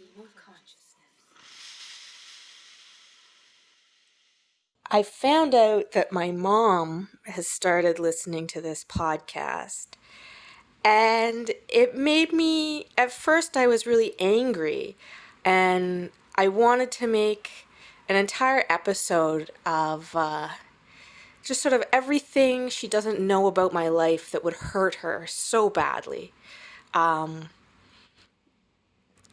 stream of consciousness. I found out that my mom has started listening to this podcast, and it made me, at first I was really angry, and I wanted to make an entire episode of just sort of everything she doesn't know about my life that would hurt her so badly.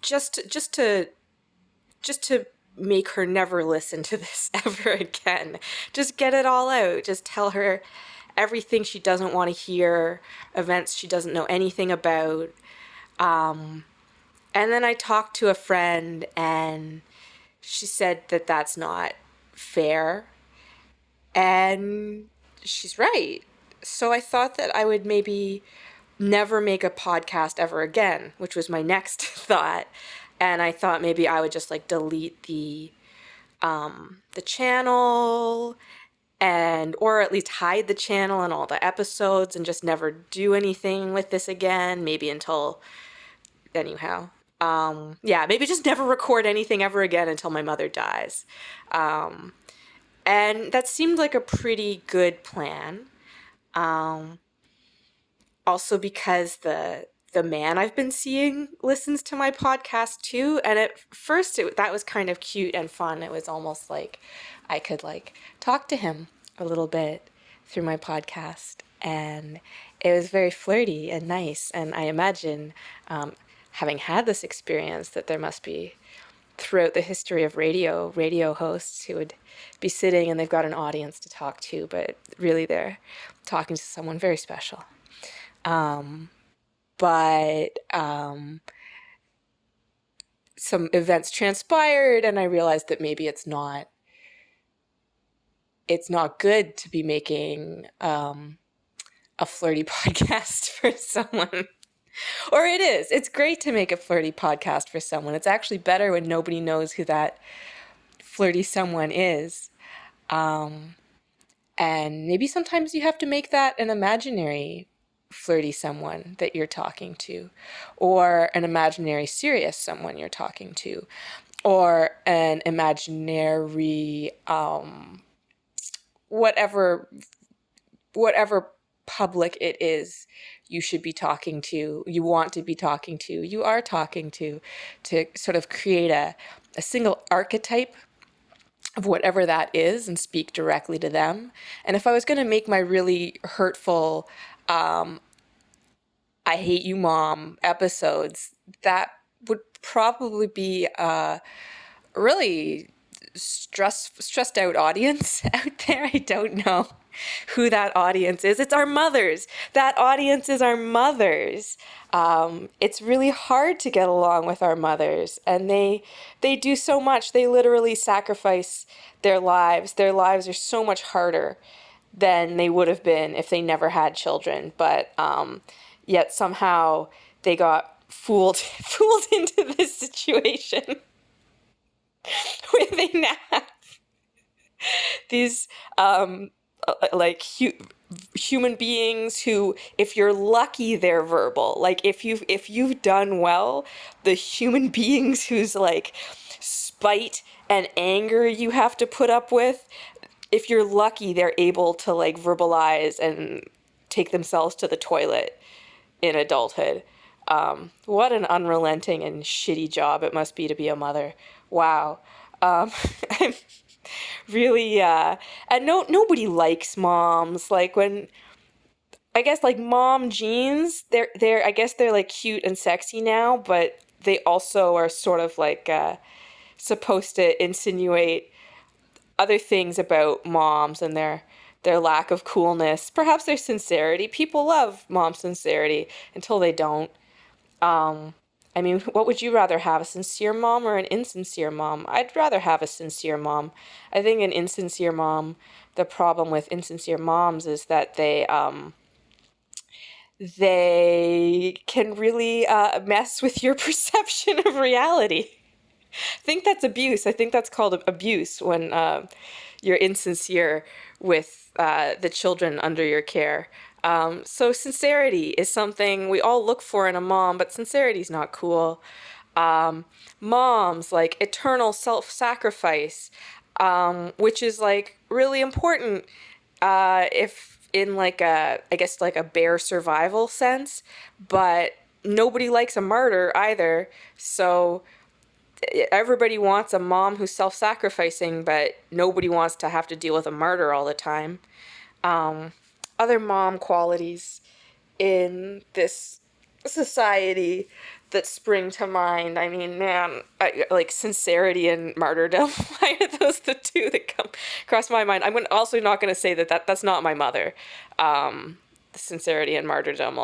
Just to make her never listen to this ever again. Just get it all out. Just tell her everything she doesn't want to hear, events she doesn't know anything about. And then I talked to a friend, and she said that that's not fair. And she's right. So I thought that I would maybe never make a podcast ever again, which was my next thought. And I thought maybe I would just like delete the channel, and or at least hide the channel and all the episodes and just never do anything with this again, maybe until anyhow. Maybe just never record anything ever again until my mother dies. And that seemed like a pretty good plan. Also because the man I've been seeing listens to my podcast too, and at first that was kind of cute and fun. It was almost like I could like talk to him a little bit through my podcast, and it was very flirty and nice. And I imagine, having had this experience, that there must be, throughout the history of radio hosts who would be sitting and they've got an audience to talk to, but really they're talking to someone very special. But some events transpired, and I realized that maybe it's not good to be making a flirty podcast for someone. Or it is. It's great to make a flirty podcast for someone. It's actually better when nobody knows who that flirty someone is. And maybe sometimes you have to make that an imaginary flirty someone that you're talking to, or an imaginary serious someone you're talking to, or an imaginary whatever public it is you should be talking to, you want to be talking to, you are talking to sort of create a single archetype of whatever that is and speak directly to them. And if I was going to make my really hurtful I hate you mom episodes, that would probably be a really stressed out audience out there. I don't know who that audience is. It's our mothers. That audience is our mothers. It's really hard to get along with our mothers, and they do so much. They literally sacrifice their lives. Their lives are so much harder than they would have been if they never had children. But yet somehow they got fooled into this situation where they now have these human beings who, if you're lucky, they're verbal. Like if you've done well, the human beings whose like spite and anger you have to put up with, if you're lucky, they're able to like verbalize and take themselves to the toilet in adulthood. What an unrelenting and shitty job it must be to be a mother. Wow. I'm really, and nobody likes moms. Like when, I guess like mom jeans, I guess they're like cute and sexy now, but they also are sort of like, supposed to insinuate other things about moms and their lack of coolness, perhaps their sincerity. People love mom sincerity until they don't. I mean, what would you rather have, a sincere mom or an insincere mom? I'd rather have a sincere mom. I think an insincere mom, the problem with insincere moms is that they can really mess with your perception of reality. I think that's abuse. I think that's called abuse when you're insincere with the children under your care. So sincerity is something we all look for in a mom, but sincerity is not cool. Moms, like eternal self-sacrifice, which is like really important if in like a, I guess like a bare survival sense, but nobody likes a martyr either. So everybody wants a mom who's self-sacrificing, but nobody wants to have to deal with a martyr all the time. Other mom qualities in this society that spring to mind. I mean, man, like sincerity and martyrdom. Why are those the two that come across my mind? I'm also not going to say that's not my mother. Sincerity and martyrdom.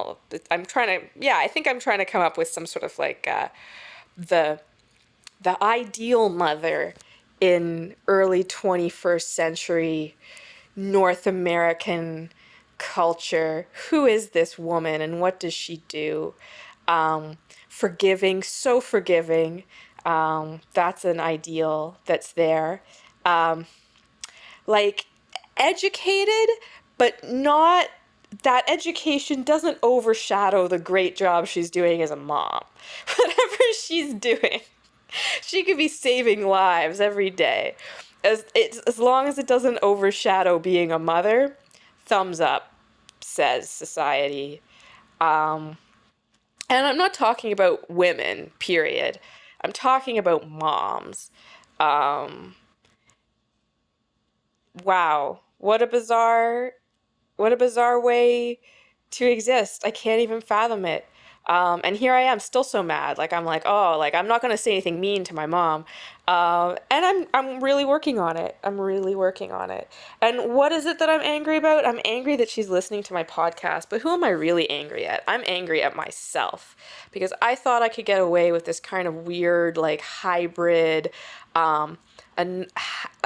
I'm trying to, yeah, I think I'm trying to come up with some sort of like the ideal mother in early 21st century North American culture. Who is this woman and what does she do? Forgiving, so forgiving. That's an ideal that's there. Like educated, but not, that education doesn't overshadow the great job she's doing as a mom. Whatever she's doing, she could be saving lives every day. As long as it doesn't overshadow being a mother, thumbs up, says society. And I'm not talking about women, period. I'm talking about moms. Um, wow, what a bizarre way to exist. I can't even fathom it. And here I am, still so mad. Like I'm like, oh, like I'm not gonna say anything mean to my mom. And I'm really working on it. I'm really working on it. And what is it that I'm angry about? I'm angry that she's listening to my podcast. But who am I really angry at? I'm angry at myself because I thought I could get away with this kind of weird, like hybrid, um, a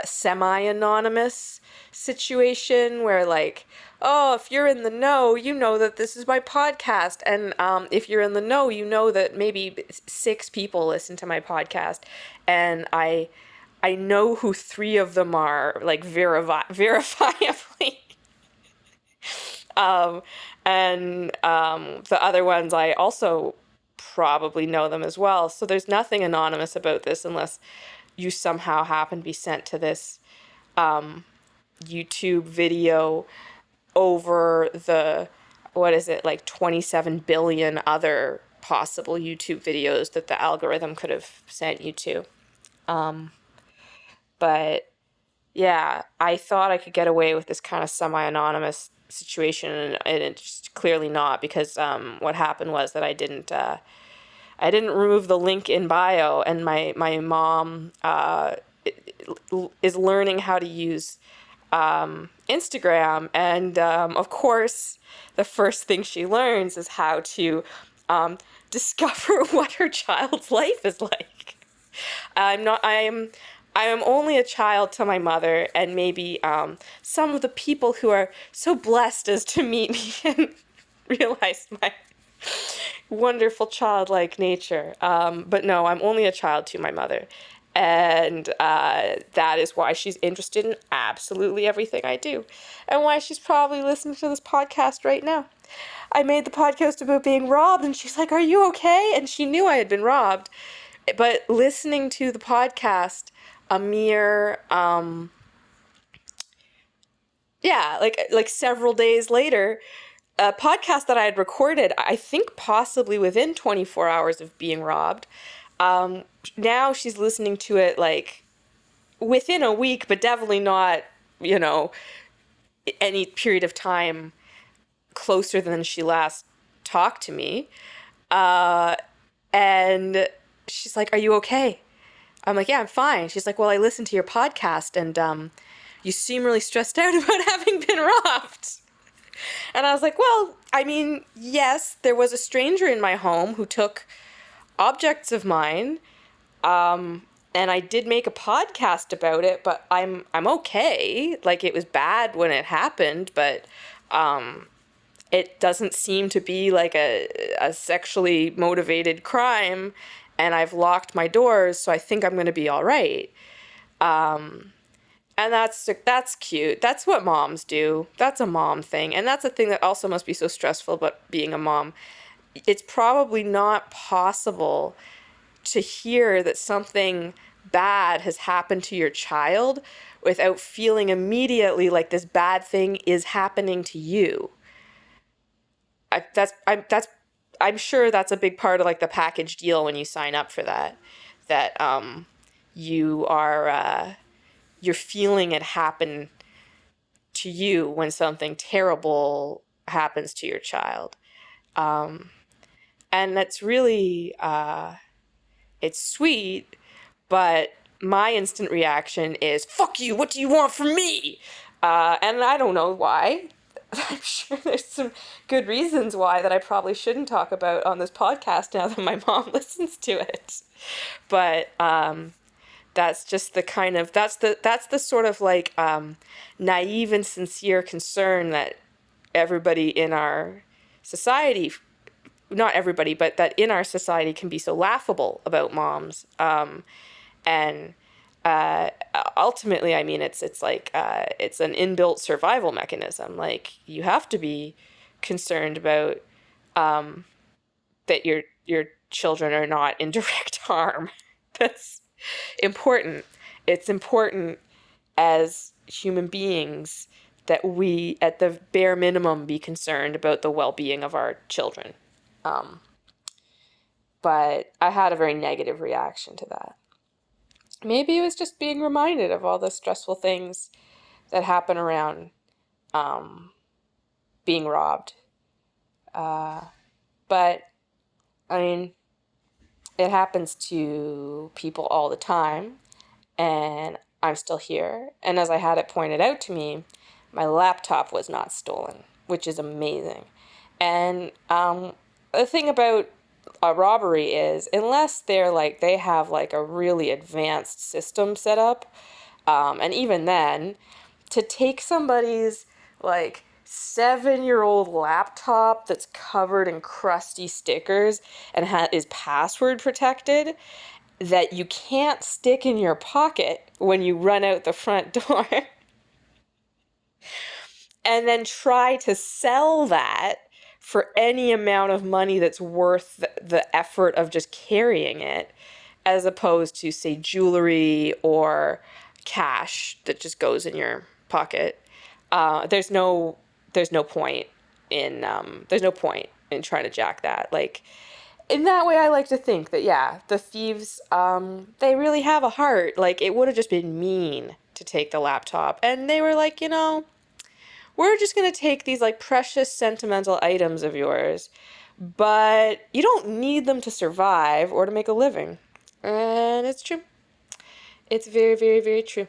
semi-anonymous situation where like, oh, if you're in the know, you know that this is my podcast. And if you're in the know, you know that maybe 6 people listen to my podcast. And I know who 3 of them are, like verifiably. Um, and the other ones, I also probably know them as well. So there's nothing anonymous about this unless you somehow happen to be sent to this YouTube video over the, what is it, like 27 billion other possible YouTube videos that the algorithm could have sent you to. But yeah, I thought I could get away with this kind of semi-anonymous situation, and it's clearly not because what happened was that I didn't remove the link in bio, and my mom is learning how to use Instagram, and of course, the first thing she learns is how to discover what her child's life is like. I'm not. I am only a child to my mother and maybe some of the people who are so blessed as to meet me and realize my wonderful childlike nature. But no, I'm only a child to my mother. And that is why she's interested in absolutely everything I do. And why she's probably listening to this podcast right now. I made the podcast about being robbed, and she's like, "Are you okay?" And she knew I had been robbed. But listening to the podcast, a mere, yeah, like several days later, a podcast that I had recorded, I think possibly within 24 hours of being robbed. Now she's listening to it like within a week, but definitely not, you know, any period of time closer than she last talked to me. And she's like, "Are you okay?" I'm like, "Yeah, I'm fine." She's like, "Well, I listened to your podcast and you seem really stressed out about having been robbed." And I was like, "Well, I mean, yes, there was a stranger in my home who took objects of mine, and I did make a podcast about it, but I'm okay. Like it was bad when it happened, but it doesn't seem to be like a sexually motivated crime, and I've locked my doors, so I think I'm going to be all right." And that's cute. That's what moms do. That's a mom thing. And that's a thing that also must be so stressful about being a mom. It's probably not possible to hear that something bad has happened to your child without feeling immediately like this bad thing is happening to you. I'm sure that's a big part of like the package deal when you sign up for that. That you are you're feeling it happen to you when something terrible happens to your child. And that's really it's sweet, but my instant reaction is "fuck you, what do you want from me?" And I don't know why. I'm sure there's some good reasons why that I probably shouldn't talk about on this podcast now that my mom listens to it. But that's just the kind of that's the sort of like naive and sincere concern that everybody in our society, not everybody, but that in our society can be so laughable about moms. And ultimately, I mean, it's like it's an inbuilt survival mechanism. Like you have to be concerned about that your children are not in direct harm. That's important. It's important as human beings that we, at the bare minimum, be concerned about the well-being of our children. But I had a very negative reaction to that. Maybe it was just being reminded of all the stressful things that happen around being robbed. But, I mean, it happens to people all the time, and I'm still here. And as I had it pointed out to me, my laptop was not stolen, which is amazing. And the thing about a robbery is, unless they have like a really advanced system set up, and even then, to take somebody's like 7-year-old laptop that's covered in crusty stickers and is password protected, that you can't stick in your pocket when you run out the front door, and then try to sell that for any amount of money that's worth the effort of just carrying it, as opposed to, say, jewelry or cash that just goes in your pocket. There's no point in trying to jack that. Like, in that way, I like to think that, yeah, the thieves, they really have a heart. Like, it would have just been mean to take the laptop. And they were like, we're just going to take these, like, precious sentimental items of yours, but you don't need them to survive or to make a living. And it's true. It's very, very, very true.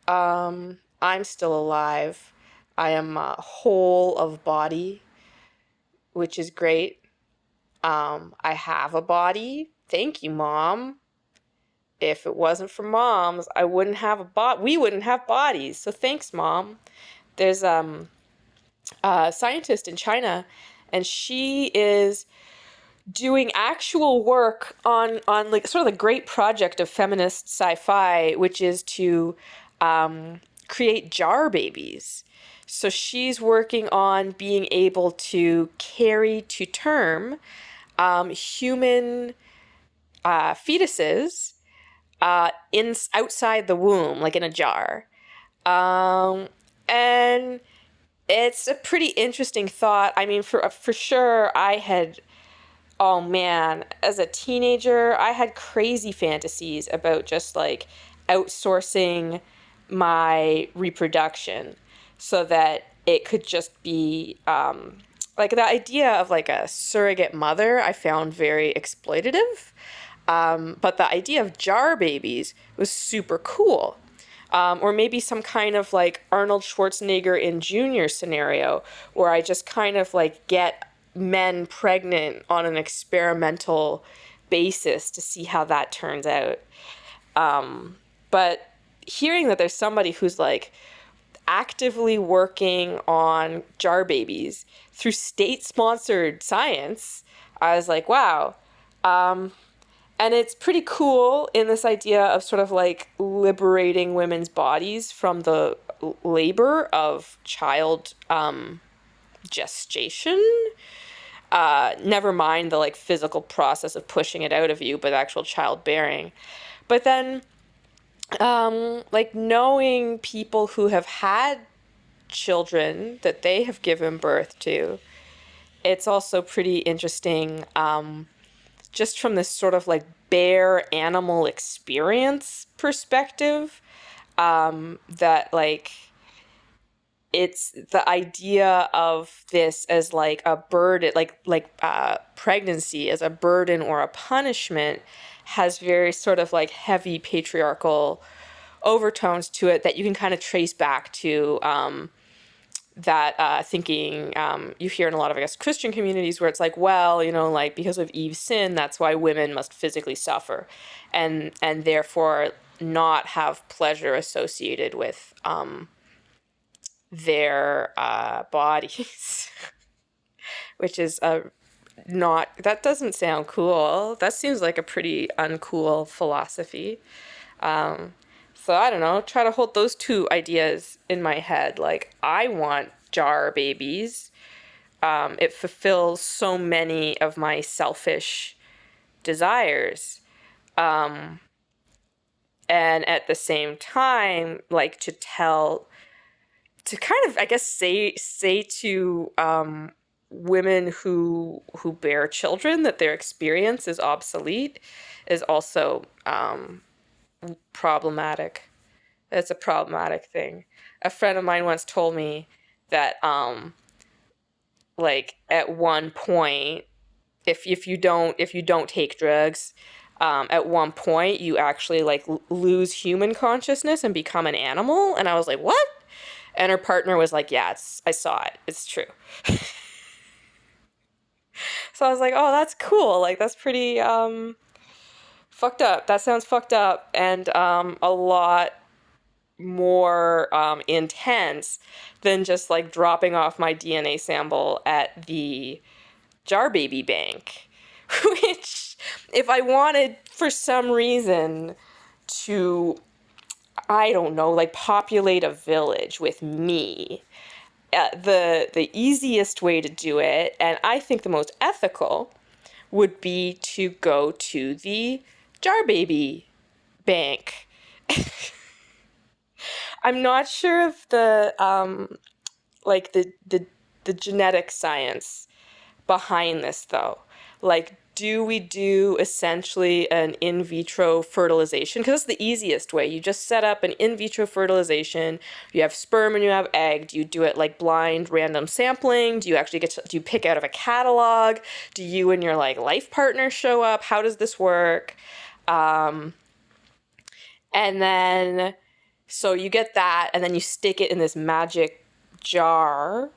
I'm still alive. I am whole of body, which is great. I have a body. Thank you, Mom. If it wasn't for moms, I wouldn't have we wouldn't have bodies. So thanks, Mom. There's a scientist in China, and she is doing actual work on like sort of the great project of feminist sci-fi, which is to create jar babies. So she's working on being able to carry to term human fetuses outside the womb, like in a jar. And it's a pretty interesting thought. I mean, for sure, oh man, as a teenager, I had crazy fantasies about just like outsourcing my reproduction so that it could just be like the idea of like a surrogate mother I found very exploitative. But the idea of jar babies was super cool. Or maybe some kind of like Arnold Schwarzenegger in Junior scenario where I just kind of like get men pregnant on an experimental basis to see how that turns out. But hearing that there's somebody who's like actively working on jar babies through state-sponsored science, I was like, wow. And it's pretty cool in this idea of sort of like liberating women's bodies from the labor of child gestation. Never mind the like physical process of pushing it out of you, but actual childbearing. But then, like knowing people who have had children that they have given birth to, it's also pretty interesting, just from this sort of like bare animal experience perspective, that like it's the idea of this as like a burden, like pregnancy as a burden or a punishment, has very sort of like heavy patriarchal overtones to it that you can kind of trace back to, that thinking, you hear in a lot of, I guess, Christian communities, where it's like, well, you know, like because of Eve's sin, that's why women must physically suffer, and therefore not have pleasure associated with their bodies, which is a not, that doesn't sound cool. That seems like a pretty uncool philosophy. Um, so I don't know, try to hold those two ideas in my head. Like, I want jar babies. It fulfills so many of my selfish desires. Um, and at the same time, like to kind of, I guess, say to women who bear children that their experience is obsolete is also problematic. It's a problematic thing. A friend of mine once told me that, like at one point, if you don't take drugs, at one point you actually like lose human consciousness and become an animal. And I was like, what? And her partner was like, yeah, I saw it. It's true. So I was like, oh, that's cool. Like that's pretty fucked up. That sounds fucked up, and a lot more intense than just like dropping off my DNA sample at the jar baby bank. Which, if I wanted for some reason to, I don't know, like populate a village with me, the easiest way to do it, and I think the most ethical, would be to go to the jar baby bank. I'm not sure of the like the genetic science behind this though. Like, do we do essentially an in vitro fertilization? Because it's the easiest way. You just set up an in vitro fertilization. You have sperm and you have egg. Do you do it like blind random sampling? Do you actually do you pick out of a catalog? Do you and your like life partner show up? How does this work? Um, and then, so you get that, and then you stick it in this magic jar.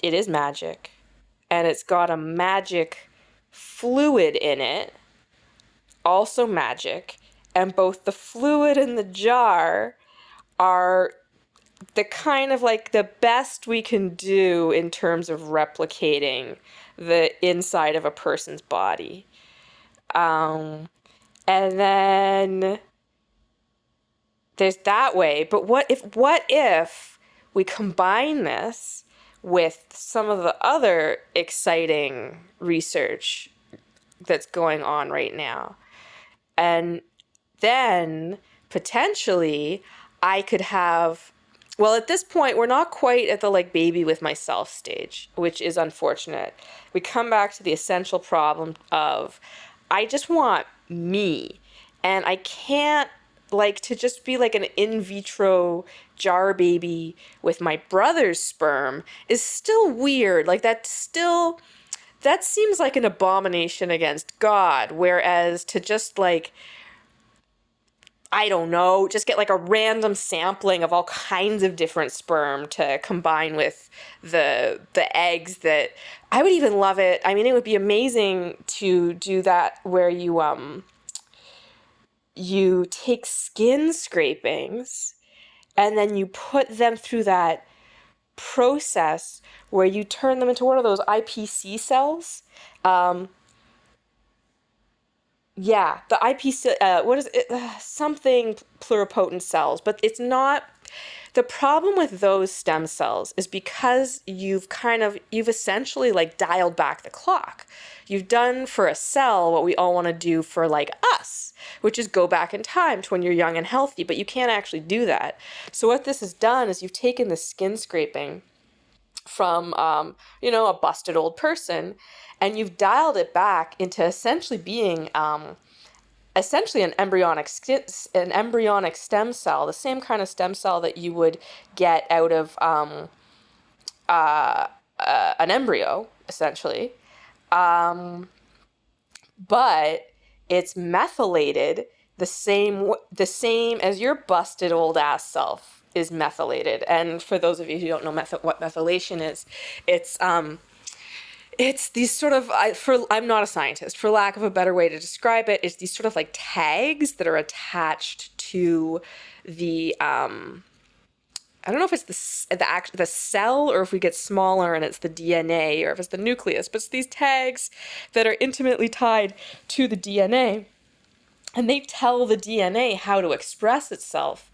It is magic. And it's got a magic fluid in it, also magic. And both the fluid and the jar are the kind of like the best we can do in terms of replicating the inside of a person's body. Um, and then there's that way. But what if we combine this with some of the other exciting research that's going on right now? And then potentially I could have, well, at this point, we're not quite at the like baby with myself stage, which is unfortunate. We come back to the essential problem of I just want me. And I can't, like, to just be like an in vitro jar baby with my brother's sperm is still weird. Like, that seems like an abomination against God. Whereas to just like, I don't know, just get like a random sampling of all kinds of different sperm to combine with the eggs, that I would even love it. I mean, it would be amazing to do that where you take skin scrapings and then you put them through that process where you turn them into one of those IPC cells. Um, yeah, the IPC, what is it? Something pluripotent cells, but it's not. The problem with those stem cells is because you've essentially like dialed back the clock. You've done for a cell what we all want to do for like us, which is go back in time to when you're young and healthy, but you can't actually do that. So what this has done is you've taken the skin scraping from a busted old person, and you've dialed it back into essentially being essentially an embryonic stem cell, the same kind of stem cell that you would get out of an embryo, essentially. Um, but it's methylated the same as your busted old ass self is methylated. And for those of you who don't know what methylation is, it's it's these sort of I'm not a scientist, for lack of a better way to describe it, it's these sort of like tags that are attached to the I don't know if it's the cell, or if we get smaller and it's the DNA, or if it's the nucleus, but it's these tags that are intimately tied to the DNA, and they tell the DNA how to express itself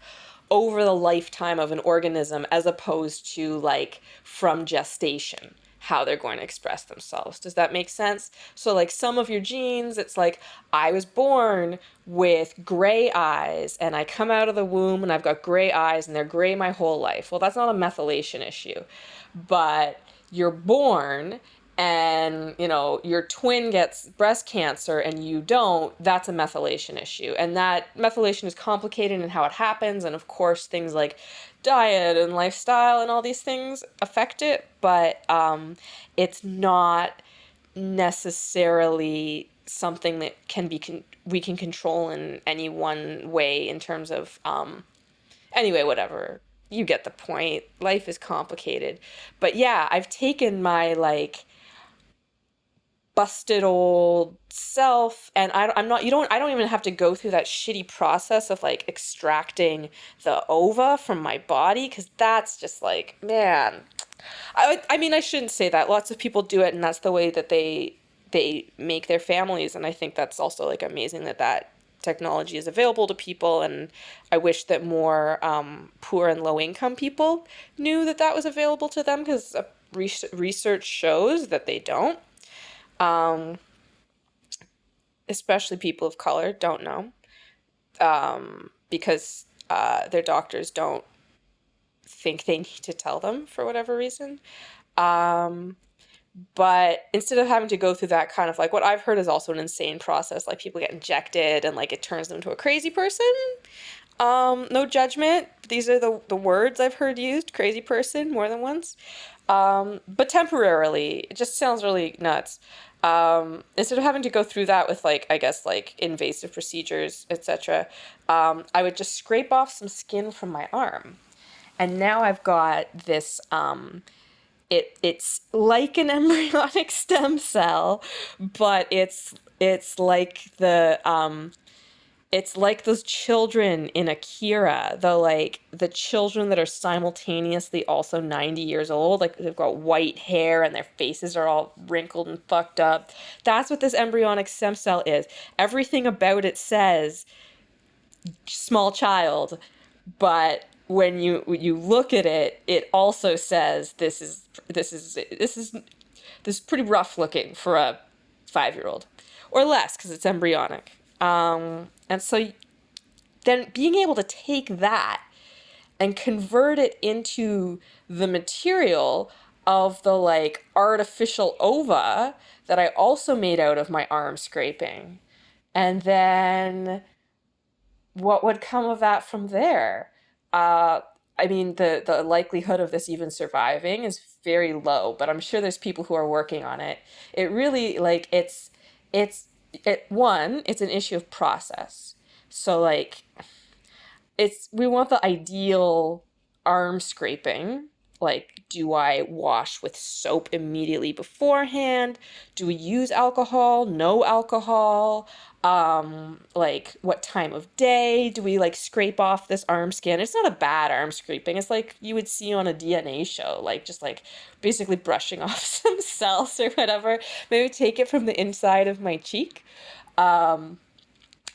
over the lifetime of an organism, as opposed to like from gestation, how they're going to express themselves. Does that make sense? So like some of your genes, it's like I was born with gray eyes and I come out of the womb and I've got gray eyes and they're gray my whole life. Well, that's not a methylation issue. But you're born and your twin gets breast cancer and you don't, that's a methylation issue. And that methylation is complicated in how it happens, and of course things like diet and lifestyle and all these things affect it, but it's not necessarily something that we can control in any one way in terms of anyway, whatever. You get the point. Life is complicated. But yeah, I've taken my like busted old self, and I'm not, I don't even have to go through that shitty process of like extracting the ova from my body, because that's just like, man, I mean, I shouldn't say that. Lots of people do it, and that's the way that they make their families, and I think that's also like amazing that technology is available to people, and I wish that more poor and low income people knew that was available to them, because research shows that they don't. Um, Especially people of color don't know, because their doctors don't think they need to tell them for whatever reason. Um, but instead of having to go through that kind of like, what I've heard is also an insane process, like people get injected and like it turns them into a crazy person. No judgment. These are the words I've heard used, crazy person, more than once. But temporarily, it just sounds really nuts. Instead of having to go through that with like, I guess like invasive procedures, etc., I would just scrape off some skin from my arm. And now I've got this, it's like an embryonic stem cell, but it's like those children in Akira, the children that are simultaneously also 90 years old, like they've got white hair and their faces are all wrinkled and fucked up. That's what this embryonic stem cell is. Everything about it says small child, but when you look at it, it also says this is pretty rough looking for a 5-year-old, or less, because it's embryonic. And so then being able to take that and convert it into the material of the like artificial ova that I also made out of my arm scraping. And then what would come of that from there? Uh, I mean, the likelihood of this even surviving is very low, but I'm sure there's people who are working on it. It really, like, it's, it's an issue of process. So, like, we want the ideal arm scraping. Like, do I wash with soap immediately beforehand? Do we use alcohol? No alcohol? Like, what time of day do we like scrape off this arm skin? It's not a bad arm scraping. It's like you would see on a DNA show, like just like basically brushing off some cells or whatever. Maybe take it from the inside of my cheek. And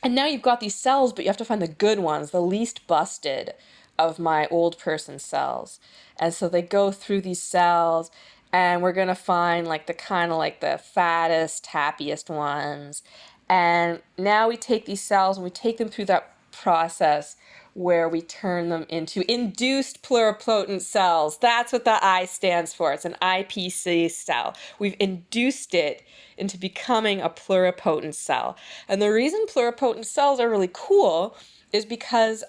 now you've got these cells, but you have to find the good ones, the least busted. of my old person cells. And so they go through these cells, and we're going to find like the kind of like the fattest, happiest ones. And now we take these cells and we take them through that process where we turn them into induced pluripotent cells. That's what the I stands for. It's an IPC cell. We've induced it into becoming a pluripotent cell. And the reason pluripotent cells are really cool is because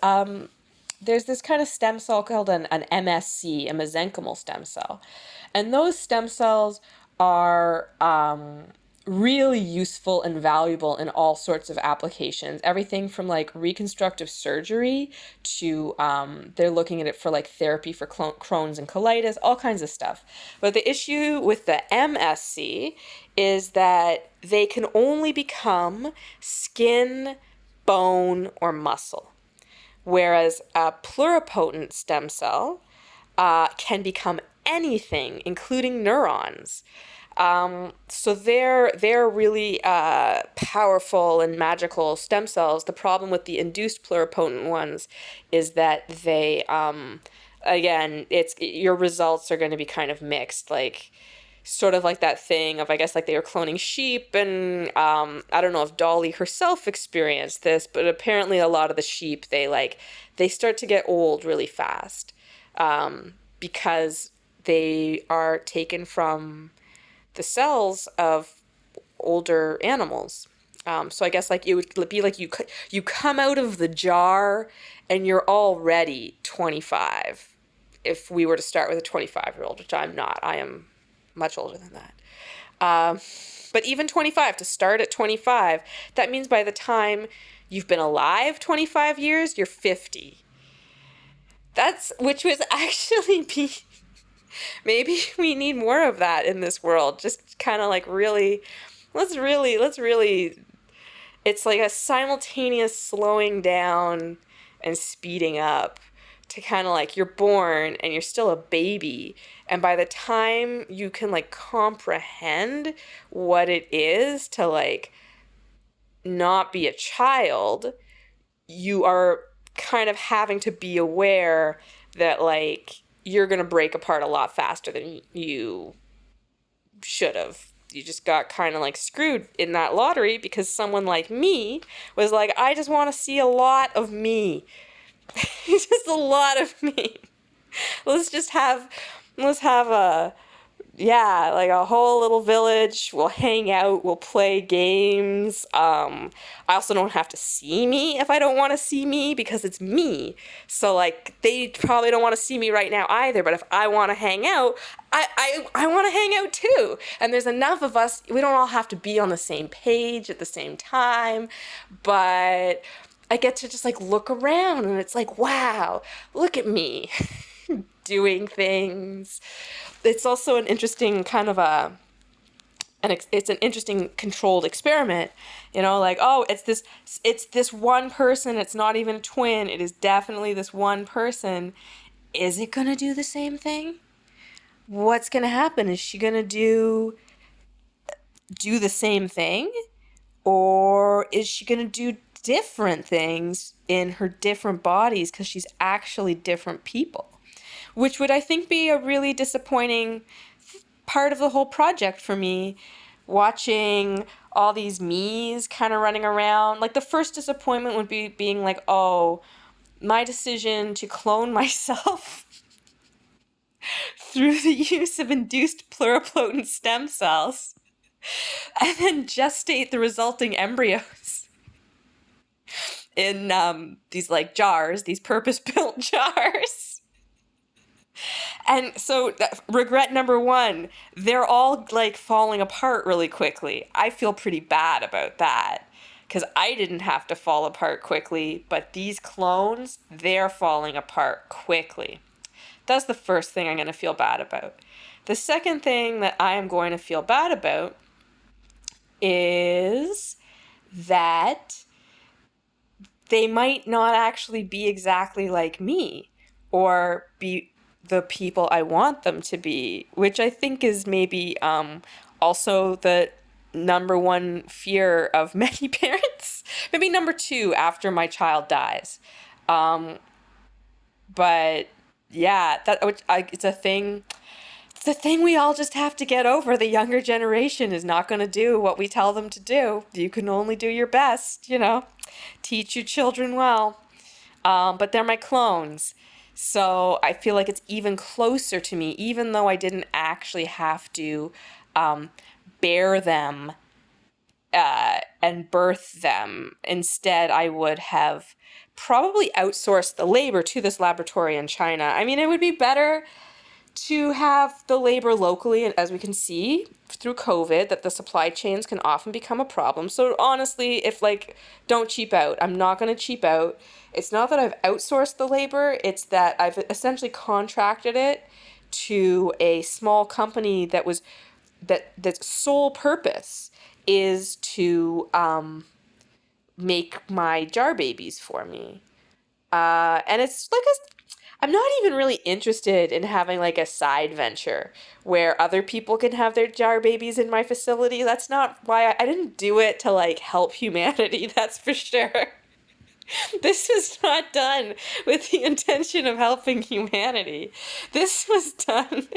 there's this kind of stem cell called an MSC, a mesenchymal stem cell. And those stem cells are really useful and valuable in all sorts of applications. Everything from like reconstructive surgery to they're looking at it for like therapy for Crohn's and colitis, all kinds of stuff. But the issue with the MSC is that they can only become skin, bone, or muscle, whereas a pluripotent stem cell can become anything, including neurons. So they're really powerful and magical stem cells. The problem with the induced pluripotent ones is that they, again, it's your results are going to be kind of mixed, like sort of like that thing of, I guess, like they were cloning sheep, and I don't know if Dolly herself experienced this, but apparently a lot of the sheep, they start to get old really fast because they are taken from the cells of older animals. So I guess like it would be like you come out of the jar and you're already 25. If we were to start with a 25-year-old, which I'm not, I am much older than that. But even 25, to start at 25, that means by the time you've been alive 25 years, you're 50. Which was actually maybe we need more of that in this world. Just kind of like let's really, it's like a simultaneous slowing down and speeding up to kind of like you're born and you're still a baby. And by the time you can like comprehend what it is to like not be a child, you are kind of having to be aware that like you're going to break apart a lot faster than you should have. You just got kind of like screwed in that lottery because someone like me was like, I just want to see a lot of me. Just a lot of me. Let's have like a whole little village. We'll hang out, we'll play games. I also don't have to see me if I don't want to see me because it's me. So like they probably don't want to see me right now either, but if I want to hang out, I want to hang out too. And there's enough of us, we don't all have to be on the same page at the same time, but I get to just like look around and it's like, wow, look at me doing things. It's also an interesting kind of it's an interesting controlled experiment, like, oh, it's this one person. It's not even a twin. It is definitely this one person. Is it going to do the same thing? What's going to happen? Is she going to do the same thing? Or is she going to do different things in her different bodies because she's actually different people? Which would, I think, be a really disappointing part of the whole project for me, watching all these me's kind of running around. Like, the first disappointment would be being like, oh, my decision to clone myself through the use of induced pluripotent stem cells and then gestate the resulting embryos in these like jars, these purpose-built jars. And so regret number one, they're all like falling apart really quickly. I feel pretty bad about that because I didn't have to fall apart quickly, but these clones, they're falling apart quickly. That's the first thing I'm going to feel bad about. The second thing that I am going to feel bad about is that they might not actually be exactly like me or be the people I want them to be, which I think is maybe also the number one fear of many parents. Maybe number two after my child dies. But yeah, it's a thing. It's a thing we all just have to get over. The younger generation is not going to do what we tell them to do. You can only do your best, teach your children well. But they're my clones. So I feel like it's even closer to me, even though I didn't actually have to um, bear them and birth them. Instead, I would have probably outsourced the labor to this laboratory in China. I mean, it would be better to have the labor locally, and as we can see through COVID, that the supply chains can often become a problem. So honestly, if don't cheap out. I'm not going to cheap out. It's not that I've outsourced the labor, it's that I've essentially contracted it to a small company that's sole purpose is to make my jar babies for me. And it's I'm not even really interested in having a side venture where other people can have their jar babies in my facility. That's not why I didn't do it to help humanity, that's for sure. This was not done with the intention of helping humanity. This was done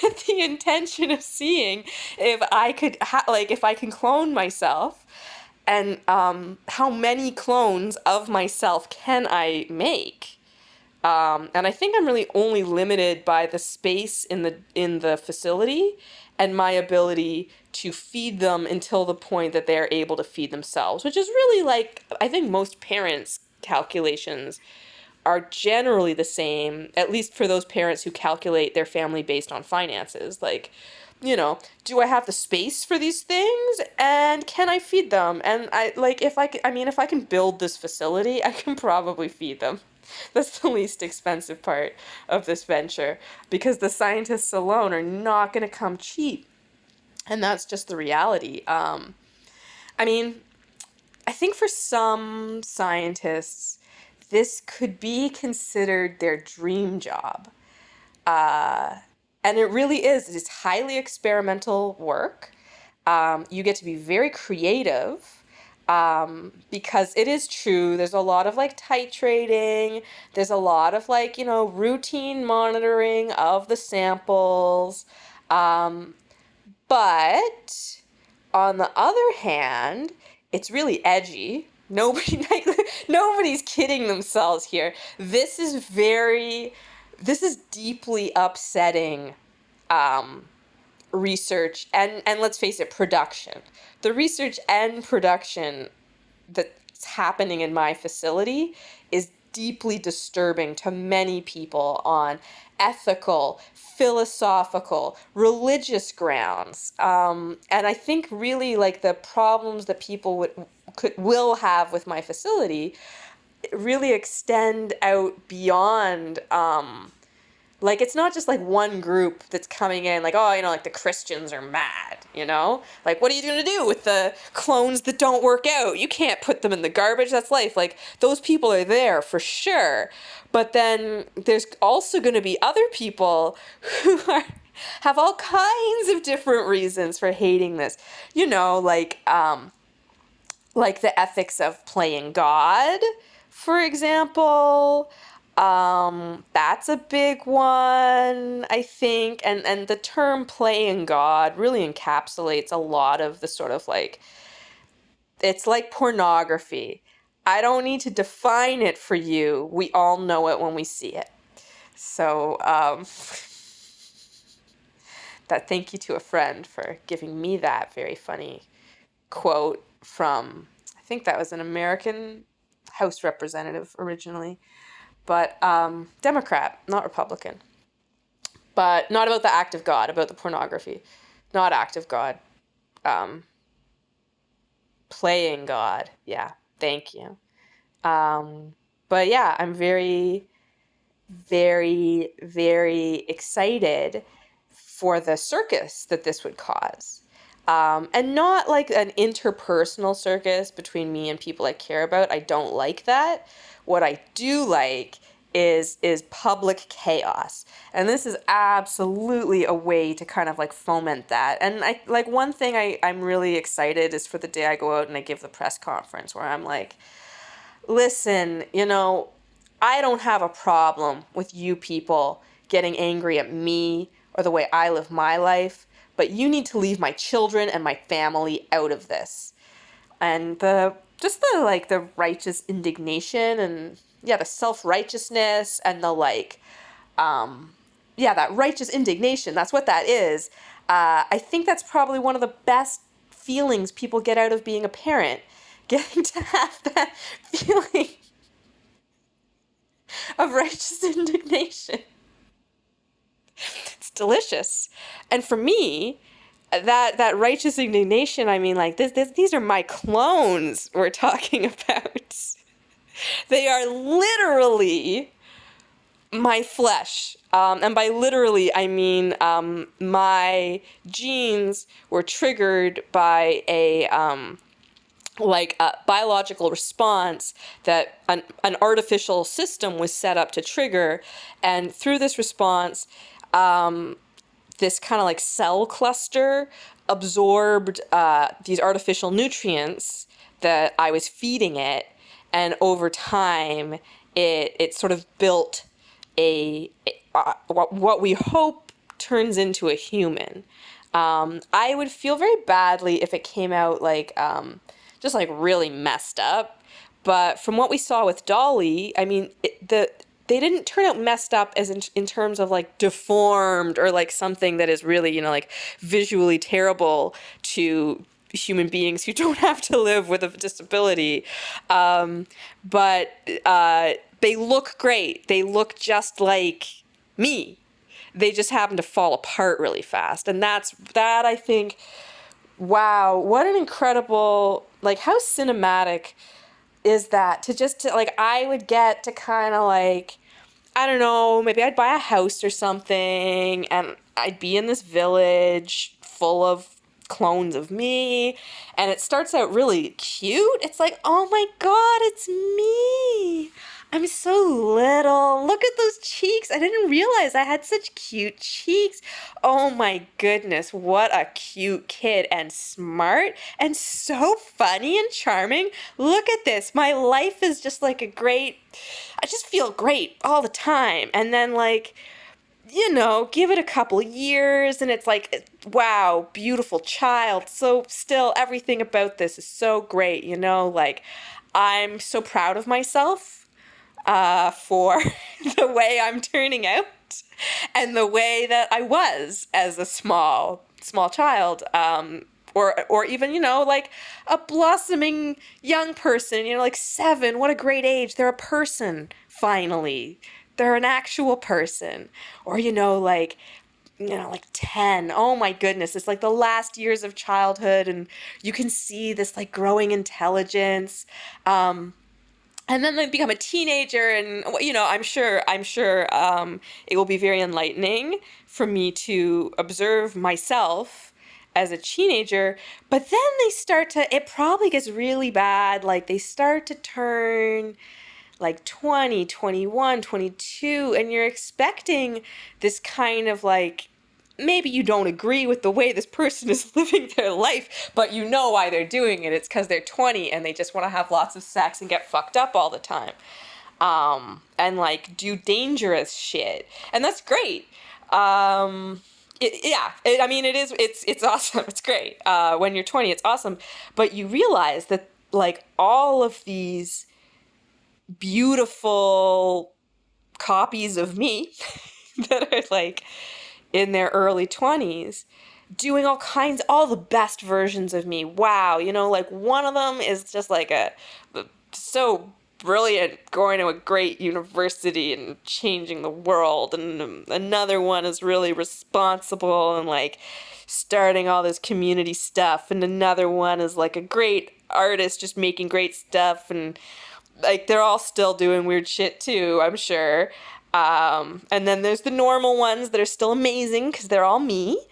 with the intention of seeing if I could if I can clone myself, and how many clones of myself can I make. And I think I'm really only limited by the space in the facility and my ability to feed them until the point that they're able to feed themselves, which is really I think most parents' calculations are generally the same, at least for those parents who calculate their family based on finances. Do I have the space for these things, and can I feed them? And if I can build this facility, I can probably feed them. That's the least expensive part of this venture, because the scientists alone are not going to come cheap. And that's just the reality. I mean, I think for some scientists, this could be considered their dream job. Uh, and it really is. It's highly experimental work. You get to be very creative, because it is true. There's a lot of titrating. There's a lot of routine monitoring of the samples. Um, but on the other hand, it's really edgy. Nobody's kidding themselves here. This is deeply upsetting research and let's face it, production. The research and production that's happening in my facility is deeply disturbing to many people on ethical, philosophical, religious grounds. And I think really the problems that people will have with my facility really extend out beyond it's not just one group that's coming in the Christians are mad, what are you going to do with the clones that don't work out? You can't put them in the garbage. That's life. Those people are there for sure. But then there's also going to be other people who have all kinds of different reasons for hating this. The ethics of playing God, for example. That's a big one, I think. And the term playing God really encapsulates a lot of the sort of it's like pornography. I don't need to define it for you. We all know it when we see it. So, thank you to a friend for giving me that very funny quote from, I think that was an American House representative originally. But Democrat, not Republican. But not about the act of God, about the pornography. Not act of God. Um, Playing God. Yeah, thank you. But yeah, I'm very, very, very excited for the circus that this would cause. And not an interpersonal circus between me and people I care about. I don't like that. What I do like is public chaos. And this is absolutely a way to kind of foment that. And one thing I'm really excited is for the day I go out and I give the press conference where I'm listen, I don't have a problem with you people getting angry at me or the way I live my life, but you need to leave my children and my family out of this. And the just the like the righteous indignation and yeah, the self-righteousness and the like yeah, that righteous indignation, that's what that is. I think that's probably one of the best feelings people get out of being a parent. Getting to have that feeling of righteous indignation. It's delicious. And for me, that righteous indignation, I mean, like these are my clones we're talking about. They are literally my flesh. And by literally, I mean my genes were triggered by a biological response that an artificial system was set up to trigger. And through this response, this kind of like cell cluster absorbed these artificial nutrients that I was feeding it. And over time, it sort of built what we hope turns into a human. I would feel very badly if it came out like just like really messed up. But from what we saw with Dolly, I mean, they didn't turn out messed up as in terms of like deformed or like something that is really, like visually terrible to human beings who don't have to live with a disability. But they look great. They look just like me. They just happen to fall apart really fast. And that I think, wow, what an incredible, like how cinematic is that to like, I would get to kind of like, I don't know, maybe I'd buy a house or something and I'd be in this village full of clones of me, and it starts out really cute. It's like, oh my God, it's me. I'm so little. Look at those cheeks. I didn't realize I had such cute cheeks. Oh my goodness, what a cute kid, and smart and so funny and charming. Look at this. My life is just like I just feel great all the time. And then like, give it a couple years and it's like, wow, beautiful child. So still everything about this is so great, like I'm so proud of myself for the way I'm turning out and the way that I was as a small child. Or even, like a blossoming young person, like 7, what a great age. They're a person, finally. They're an actual person. Or, like 10. Oh my goodness. It's like the last years of childhood and you can see this like growing intelligence. And then they become a teenager and, I'm sure it will be very enlightening for me to observe myself as a teenager. But then it probably gets really bad. Like they start to turn like 20, 21, 22, and you're expecting this kind of like, maybe you don't agree with the way this person is living their life, but you know why they're doing it. It's because they're 20 and they just want to have lots of sex and get fucked up all the time. And like do dangerous shit. And that's great. It's awesome. It's great. When you're 20, it's awesome. But you realize that like all of these beautiful copies of me that are like in their early 20s doing all the best versions of me. Wow. Like one of them is just like so brilliant, going to a great university and changing the world. And another one is really responsible and like starting all this community stuff. And another one is like a great artist just making great stuff. And like they're all still doing weird shit too, I'm sure. And then there's the normal ones that are still amazing because they're all me.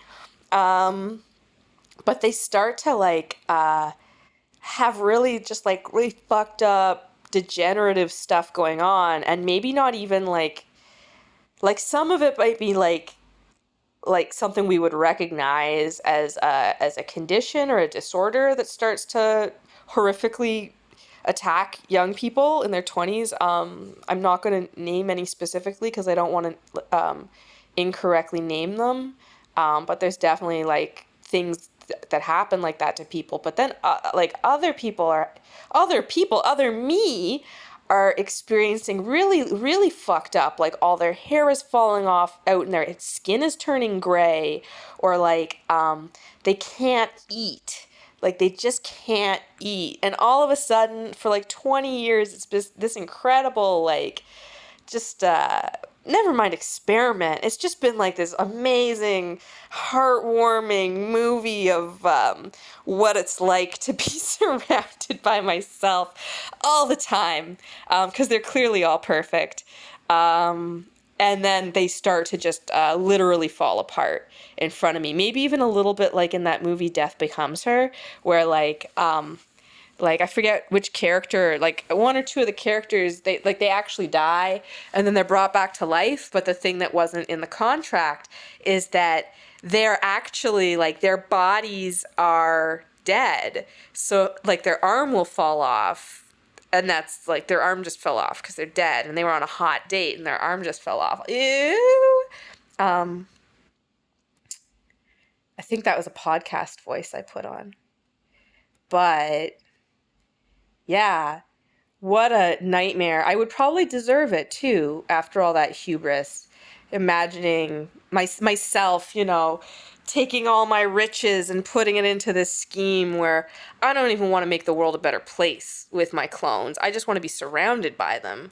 But they start to like have really just like really fucked up degenerative stuff going on, and maybe not even like some of it might be like something we would recognize as a condition or a disorder that starts to horrifically attack young people in their 20s. I'm not going to name any specifically because I don't want to incorrectly name them. But there's definitely like things that happen like that to people. But then like other me are experiencing really, really fucked up. Like all their hair is falling off out and their skin is turning gray, or like they can't eat. Like they just can't eat. And all of a sudden, for like 20 years, it's been this incredible, like, just never mind experiment. It's just been like this amazing, heartwarming movie of what it's like to be surrounded by myself all the time, because they're clearly all perfect. And then they start to just literally fall apart in front of me. Maybe even a little bit like in that movie Death Becomes Her, where like I forget which character, like one or two of the characters, they actually die and then they're brought back to life. But the thing that wasn't in the contract is that they're actually, like, their bodies are dead. So like their arm will fall off, and that's like their arm just fell off because they're dead, and they were on a hot date and their arm just fell off. Ew. I think that was a podcast voice I put on. But yeah, what a nightmare. I would probably deserve it too after all that hubris. Imagining myself, taking all my riches and putting it into this scheme where I don't even want to make the world a better place with my clones. I just want to be surrounded by them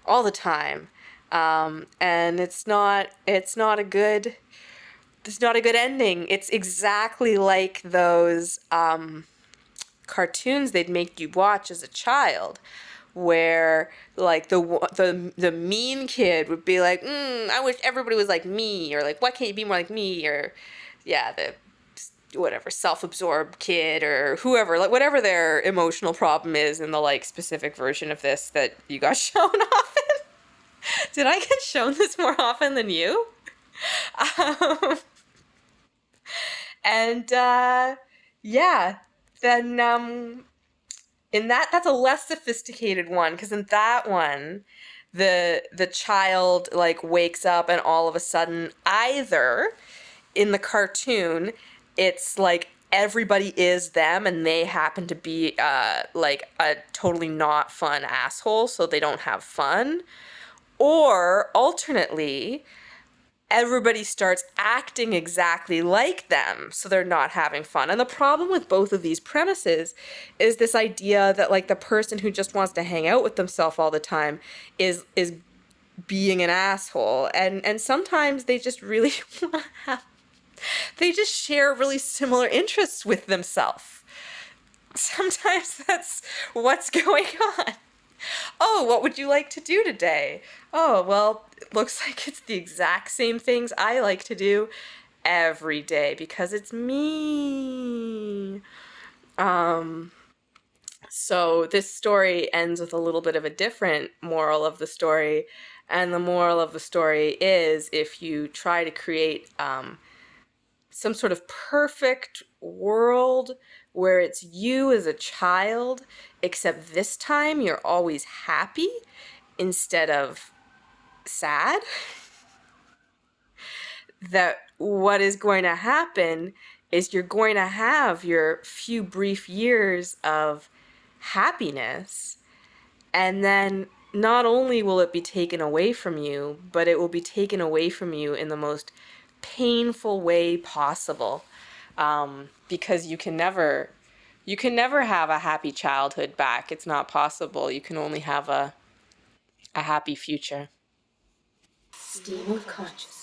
all the time. And it's not a good ending. It's exactly like those cartoons they'd make you watch as a child, where like the mean kid would be like, I wish everybody was like me, or like, why can't you be more like me, or yeah, the whatever self-absorbed kid or whoever, like whatever their emotional problem is in the like specific version of this that you got shown often. Did I get shown this more often than you? Um, and yeah, then in that's a less sophisticated one, because in that one the child like wakes up and all of a sudden, either in the cartoon it's like everybody is them and they happen to be like a totally not fun asshole, so they don't have fun, or alternately everybody starts acting exactly like them, so they're not having fun. And the problem with both of these premises is this idea that like the person who just wants to hang out with themselves all the time is being an asshole, and sometimes they just really they just share really similar interests with themselves. Sometimes that's what's going on. Oh, what would you like to do today? Oh, well, it looks like it's the exact same things I like to do every day because it's me. So this story ends with a little bit of a different moral of the story. And the moral of the story is, if you try to create some sort of perfect world where it's you as a child, except this time you're always happy instead of sad, that what is going to happen is you're going to have your few brief years of happiness, and then not only will it be taken away from you, but it will be taken away from you in the most painful way possible, because you can never have a happy childhood back. It's not possible. You can only have a happy future. Stream of consciousness.